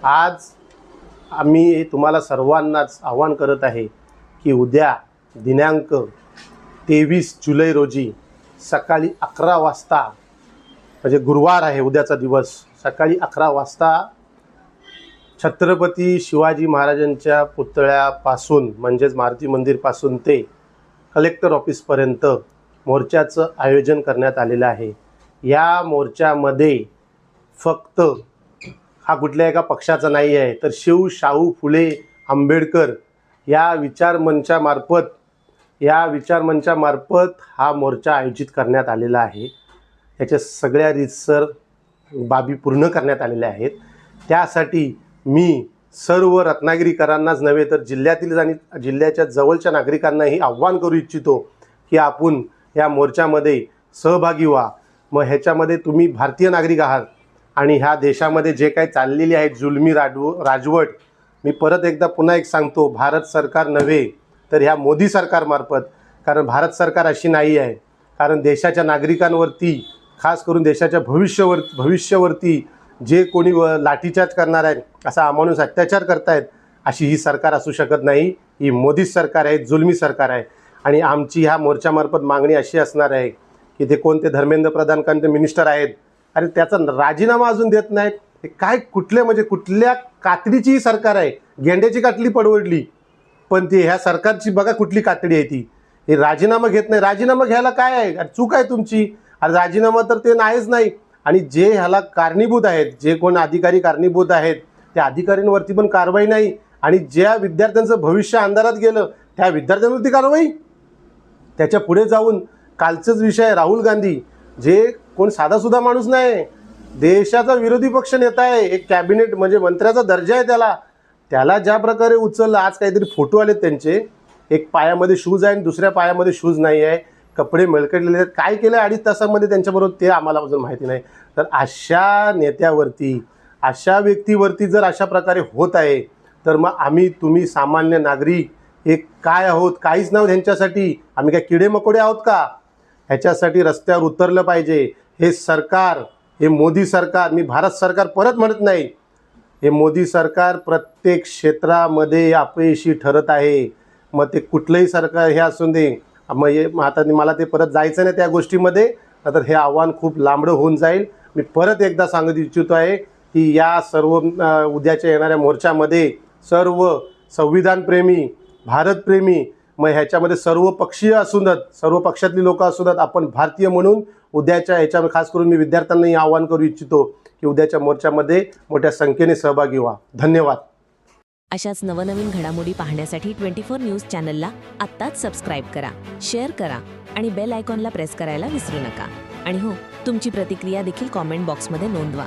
आज आम्ही तुम्हाला सर्वांनाच आवाहन करत आहे की उद्या दिनांक 23 जुलै रोजी सकाळी 11 वाजता, म्हणजे गुरुवार आहे उद्याचा दिवस, सकाळी 11 वाजता छत्रपती शिवाजी महाराजांच्या पुतळ्यापासून म्हणजेच मारुती मंदिरपासून ते कलेक्टर ऑफिसपर्यंत मोर्चाचं आयोजन करण्यात आलेलं आहे। या मोर्चामध्ये फक्त हा कुठल्या एका पक्षाचा नाही आहे, तर शिव शाहू फुले आंबेडकर या विचारमंचामार्फत हा मोर्चा आयोजित करण्यात आलेला आहे। याच्या सगळ्या रीतसर बाबी पूर्ण करण्यात आलेल्या आहेत। त्यासाठी मी सर्व रत्नागिरीकरांनाच नव्हे तर जिल्ह्यातील आणि जिल्ह्याच्या जवळच्या नागरिकांनाही आव्हान करू इच्छितो की आपण या मोर्चामध्ये सहभागी व्हा। मग ह्याच्यामध्ये तुम्ही भारतीय नागरिक आहात आणि ह्या देशामध्ये जे काही चाललेली आहे जुलमी राजवट, मी परत एकदा पुन्हा एक सांगतो, भारत सरकार नव्हे तर ह्या मोदी सरकारमार्फत, कारण भारत सरकार अशी नाही आहे, कारण देशाच्या नागरिकांवरती, खास करून देशाच्या भविष्यावरती जे कोणी लाठीचार्ज करणार आहे, असा अमानुष अत्याचार करतायत, अशी ही सरकार असू शकत नाही। ही मोदी सरकार आहे, जुलमी सरकार आहे। आणि आमची ह्या मोर्चामार्फत मागणी अशी असणार आहे की ते कोणते धर्मेंद्र प्रधान कोणते मिनिस्टर आहेत, अरे त्याचा राजीनामा अजून देत नाहीत। हे काय कुठल्या कातडीची सरकार आहे, गेंड्याची कातडी पडवडली, पण ती ह्या सरकारची बघा कुठली कातडी आहे ती। हे राजीनामा घेत नाही। राजीनामा घ्यायला काय आहे, चूक आहे तुमची। अरे राजीनामा तर ते नाहीच नाही। आणि जे ह्याला कारणीभूत आहेत, जे कोण अधिकारी कारणीभूत आहेत, त्या अधिकाऱ्यांवरती पण कारवाई नाही। आणि ज्या विद्यार्थ्यांचं भविष्य अंधारात गेलं त्या विद्यार्थ्यांवरती कारवाई। त्याच्या पुढे जाऊन कालचाच विषय राहुल गांधी, जे कोण साधासुद्धा माणूस नाही, देशाचा विरोधी पक्ष नेता आहे, एक कॅबिनेट म्हणजे मंत्र्याचा दर्जा आहे, त्याला ज्या प्रकारे उचललं। आज काहीतरी फोटो आलेत त्यांचे, एक पायामध्ये शूज आहे आणि दुसऱ्या पायामध्ये शूज नाही आहे, कपडे मळकटलेले आहेत, काय केलं 2.5 तासामध्ये त्यांच्याबरोबर ते आम्हाला अजून माहिती नाही। तर अशा नेत्यावरती, अशा व्यक्तीवरती जर अशा प्रकारे होत आहे, तर मग तुम्ही सामान्य नागरिक हे काय आहोत, काहीच नाव त्यांच्यासाठी, आम्ही काय किडे मकोडे आहोत का? ह्याच्यासाठी रस्त्यावर उतरलं पाहिजे। हे सरकार, हे मोदी सरकार, मी भारत सरकार परत म्हणत नाही, हे मोदी सरकार प्रत्येक क्षेत्रामध्ये अपयशी ठरत आहे। मग ते कुठलंही सरकार हे असून दे, मग आता मला ते परत जायचं नाही त्या गोष्टीमध्ये, तर हे आव्हान खूप लांबडं होऊन जाईल। मी परत एकदा सांगत इच्छितो आहे की या सर्व उद्याच्या येणाऱ्या मोर्चामध्ये सर्व संविधानप्रेमी, भारतप्रेमी, मग ह्याच्यामध्ये सर्व पक्षीय असूनच, सर्व पक्षातली लोक असूनच, आपण भारतीय म्हणून उद्याच्या ह्याच्यामध्ये खास करून मी विद्यार्थ्यांनाही आवाहन करू इच्छितो की उद्याच्या मोर्चामध्ये मोठ्या संख्येने सहभागी व्हा। धन्यवाद। अशाच नवनवीन घडामोडी पाहण्यासाठी 24 न्यूज चॅनलला आत्ताच सबस्क्राईब करा, शेअर करा आणि बेल आयकॉनला प्रेस करायला विसरू नका। आणि हो, तुमची प्रतिक्रिया देखील कॉमेंट बॉक्समध्ये नोंदवा।